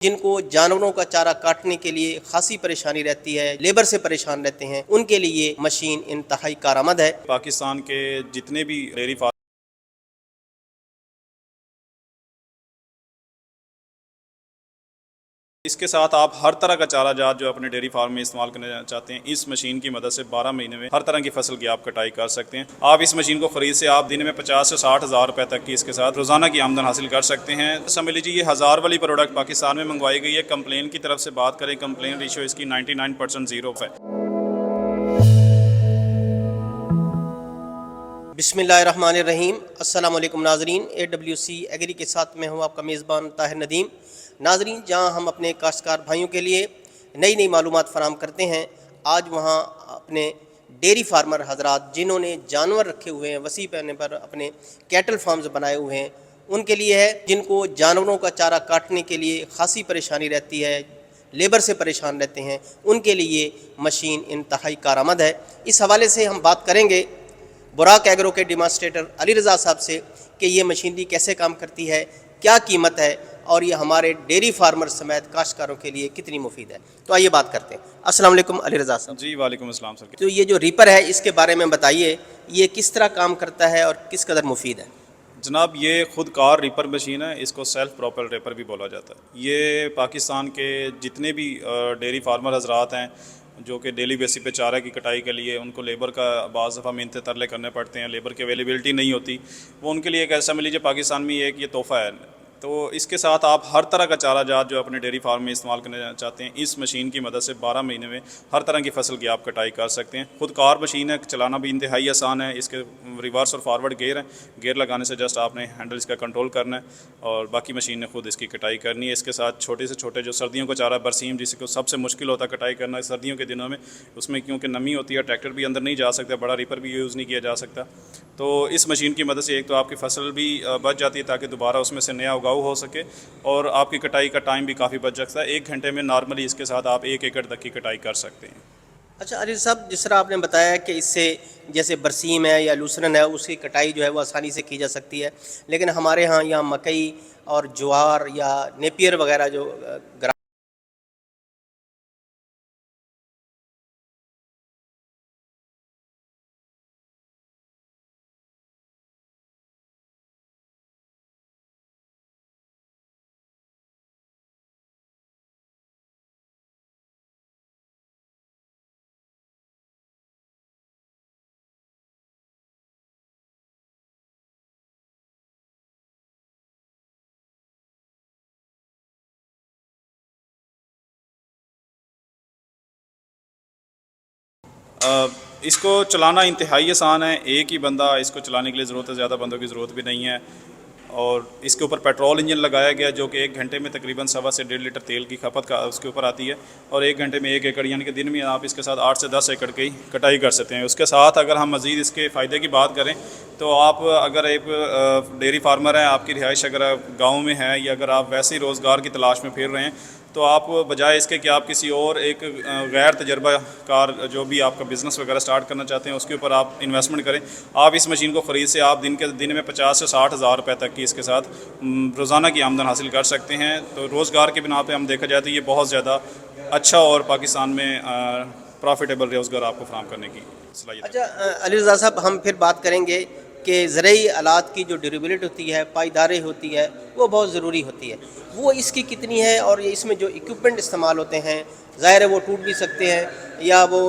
जिनको जानवरों का चारा काटने के लिए खासी परेशानी रहती है, लेबर से परेशान रहते हैं, उनके लिए मशीन इंतहाई कारआमद है। पाकिस्तान के जितने भी डेयरी फार्म इसके साथ आप हर तरह का चारा जात जो अपने डेयरी फार्म में इस्तेमाल करना चाहते हैं, इस मशीन की मदद से 12 महीने में हर तरह की फसल की आप कटाई कर सकते हैं। आप इस मशीन को खरीद से आप दिन में 50 से 60 हज़ार रुपये तक की इसके साथ रोजाना की आमदन हासिल कर सकते हैं। समझ लीजिए ये 1000 वाली प्रोडक्ट पाकिस्तान में मंगवाई गई है। कंप्लेन की तरफ से बात करें, कंप्लेन रेशियो इसकी 99% जीरो है। बिस्मिल्लाहिर्रहमानिर्रहीम। अस्सलाम वालेकुम नाजरीन, AWC एग्री के साथ मैं हूँ आपका मेज़बान ताहिर नदीम। नाजरीन, जहाँ हम अपने काश्तकार भाइयों के लिए नई नई मालूमात फ़राहम करते हैं, आज वहाँ अपने डेयरी फार्मर हजरात जिन्होंने जानवर रखे हुए हैं, वसी पैमाने पर अपने कैटल फार्म्स बनाए हुए हैं, उनके लिए है। जिनको जानवरों का चारा काटने के लिए खासी परेशानी रहती है, लेबर से परेशान रहते हैं, उनके लिए मशीन इंतहाई कारआमद है। इस हवाले से हम बात करेंगे बुराक एग्रो के डेमोंस्ट्रेटर अली रज़ा साहब से कि ये मशीनरी कैसे काम करती है, क्या कीमत है और ये हमारे डेयरी फार्मर समेत काश्तकारों के लिए कितनी मुफीद है। तो आइए बात करते हैं। अस्सलाम वालेकुम अली रज़ा साहब। जी वालेकुम अस्सलाम सर। तो ये जो रीपर है, इसके बारे में बताइए, ये किस तरह काम करता है और किस कदर मुफीद है। जनाब, ये खुद कार रीपर मशीन है, इसको सेल्फ प्रोपेल रीपर भी बोला जाता है। ये पाकिस्तान के जितने भी डेयरी फार्मर हजरात हैं जो कि डेली बेसिस पे चारा की कटाई के लिए उनको लेबर का बाज़ दफ़ा मिन्नतें तरले करने पड़ते हैं, लेबर की अवेलेबिलिटी नहीं होती, वो उनके लिए एक ऐसा मिल लीजिए पाकिस्तान में एक ये तोहफ़ा है। तो इसके साथ आप हर तरह का चारा जात जो अपने डेयरी फार्म में इस्तेमाल करना चाहते हैं, इस मशीन की मदद से 12 महीने में हर तरह की फसल की आप कटाई कर सकते हैं। खुद कार मशीन है, चलाना भी इंतहाई आसान है। इसके रिवर्स और फॉरवर्ड गेयर हैं, गेयर लगाने से जस्ट आपने हैंडल इसका कंट्रोल करना है और बाकी मशीन ने खुद इसकी कटाई करनी है। इसके साथ छोटे से छोटे जो सर्दियों का चारा बरसीम, जिसको सबसे मुश्किल होता है कटाई करना सर्दियों के दिनों में, उसमें क्योंकि नमी होती है, ट्रैक्टर भी अंदर नहीं जा सकता, बड़ा रीपर भी यूज़ नहीं किया जा सकता। तो इस मशीन की मदद से एक तो आपकी फसल भी बच जाती है ताकि दोबारा उसमें से नया उगाव हो सके, और आपकी कटाई का टाइम भी काफ़ी बच सकता है। 1 घंटे में नॉर्मली इसके साथ आप 1 एकड़ तक की कटाई कर सकते हैं। अच्छा अली साहब, जिस तरह आपने बताया कि इससे जैसे बरसीम है या लूसरन है, उसकी कटाई जो है वो आसानी से की जा सकती है, लेकिन हमारे यहाँ मकई और ज्वार या नेपियर वगैरह जो इसको चलाना इंतहाई आसान है। एक ही बंदा इसको चलाने के लिए ज़रूरत है, ज़्यादा बंदों की ज़रूरत भी नहीं है। और इसके ऊपर पेट्रोल इंजन लगाया गया जो कि 1 घंटे में तकरीबन 1.25 से 1.5 लीटर तेल की खपत का उसके ऊपर आती है, और 1 घंटे में 1 एकड़ यानी कि दिन में आप इसके साथ 8 से 10 एकड़ की कटाई कर सकते हैं। उसके साथ अगर हम मज़ीद इसके फ़ायदे की बात करें तो आप अगर एक डेयरी फार्मर है, आपकी रिहाइश अगर गाँव में है या अगर आप वैसे ही रोज़गार की तलाश में फिर रहे हैं, तो आप बजाय इसके कि आप किसी और एक गैर तजर्बाकार जो भी आपका बिज़नेस वगैरह स्टार्ट करना चाहते हैं उसके ऊपर आप इन्वेस्टमेंट करें। आप इस मशीन को ख़रीद से आप दिन में 50 से 60 हज़ार रुपये तक की इसके साथ रोज़ाना की आमदन हासिल कर सकते हैं। तो रोज़गार के बिना पे हम देखा जाए तो ये बहुत ज़्यादा अच्छा और पाकिस्तान में प्रॉफिटेबल रोज़गार आपको फराहम करने की सलाहियत है। अच्छा अली रज़ा साहब, हम फिर बात करेंगे कि ज़रूरी आलात की जो ड्यूरेबिलिटी होती है, पायदारी होती है, वो बहुत ज़रूरी होती है। वो इसकी कितनी है, और ये इसमें जो इक्विपमेंट इस्तेमाल होते हैं, ज़ाहिर है वो टूट भी सकते हैं या वो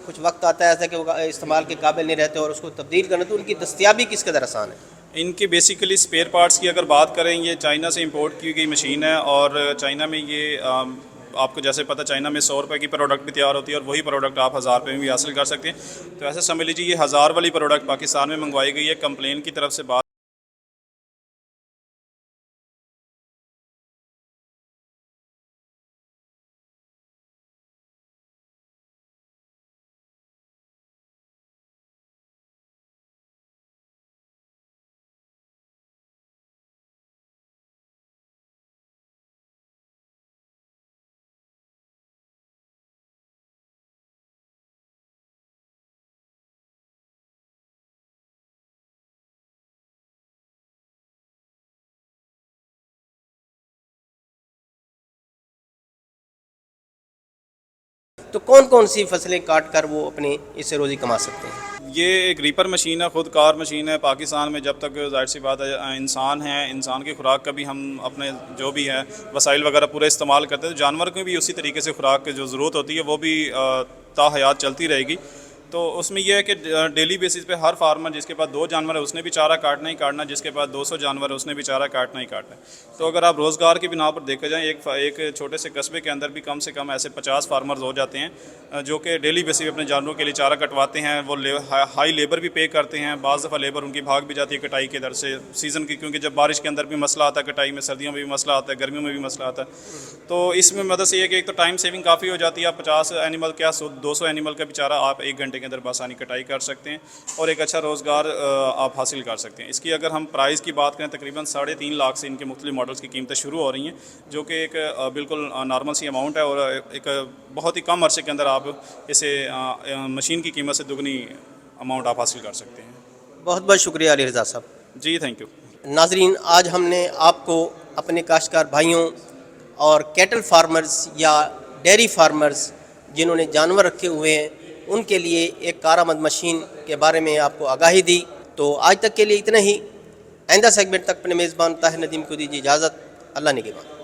कुछ वक्त आता है ऐसा कि वो इस्तेमाल के काबिल नहीं रहते और उसको तब्दील करना, तो उनकी दस्तियाबी किस कदर आसान है। इनकी बेसिकली स्पेयर पार्ट्स की अगर बात करें, ये चाइना से इंपोर्ट की गई मशीन है, और चाइना में ये आपको जैसे पता, चाइना में 100 रुपये की प्रोडक्ट भी तैयार होती है और वही प्रोडक्ट आप 1000 रुपये में भी हासिल कर सकते हैं। तो ऐसे समझ लीजिए ये 1000 वाली प्रोडक्ट पाकिस्तान में मंगवाई गई है। कंप्लेन की तरफ से बात تو کون کون سی فصلیں کاٹ کر وہ اپنے اس سے روزی کما سکتے ہیں؟ یہ ایک ریپر مشین ہے، خود کار مشین ہے۔ پاکستان میں جب تک ظاہر سی بات ہے انسان ہے، انسان کی خوراک کا بھی ہم اپنے جو بھی ہے وسائل وغیرہ پورے استعمال کرتے ہیں، تو جانور کو بھی اسی طریقے سے خوراک کی جو ضرورت ہوتی ہے وہ بھی تا حیات چلتی رہے گی۔ تو اس میں یہ ہے کہ ڈیلی بیسس پہ ہر فارمر جس کے پاس 2 جانور ہے اس نے بھی چارہ کاٹنا ہی کاٹنا، جس کے پاس 200 جانور ہے اس نے بھی چارہ کاٹنا ہی کاٹنا ہے۔ تو اگر آپ روزگار کی بنا پر دیکھا جائیں، ایک چھوٹے سے قصبے کے اندر بھی کم سے کم ایسے 50 فارمرز ہو جاتے ہیں جو کہ ڈیلی بیسس پہ اپنے جانوروں کے لیے چارہ کٹواتے ہیں۔ وہ ہائی لیبر بھی پے کرتے ہیں، بعض دفعہ لیبر ان کی بھاگ بھی جاتی ہے کٹائی کے در سے سیزن کی، کیونکہ جب بارش کے اندر بھی مسئلہ آتا ہے کٹائی میں، سردیوں میں بھی مسئلہ آتا ہے، گرمیوں میں بھی مسئلہ آتا ہے۔ تو اس میں مدد سے یہ کہ ایک تو ٹائم سیونگ کافی ہو جاتی ہے، آپ 50 اینیمل کیا 200 اینیمل کا بھی چارہ آپ 1 گھنٹے کے اندر بآسانی کٹائی کر سکتے ہیں، اور ایک اچھا روزگار آپ حاصل کر سکتے ہیں۔ اس کی اگر ہم پرائز کی بات کریں، تقریباً 3.5 لاکھ سے ان کے مختلف ماڈلز کی قیمتیں شروع ہو رہی ہیں، جو کہ ایک بالکل نارمل سی اماؤنٹ ہے، اور ایک بہت ہی کم عرصے کے اندر آپ اسے مشین کی قیمت سے دگنی اماؤنٹ آپ حاصل کر سکتے ہیں۔ بہت بہت شکریہ علی رضا صاحب۔ جی تھینک یو۔ ناظرین، آج ہم نے آپ کو اپنے کاشتکار بھائیوں اور کیٹل فارمرز یا ڈیری فارمرز جنہوں نے جانور رکھے ہوئے ہیں ان کے لیے ایک کارآمد مشین کے بارے میں آپ کو آگاہی دی۔ تو آج تک کے لیے اتنا ہی۔ آئندہ سیگمنٹ تک اپنے میزبان طاہر ندیم کو دیجیے اجازت۔ اللہ نگہبان۔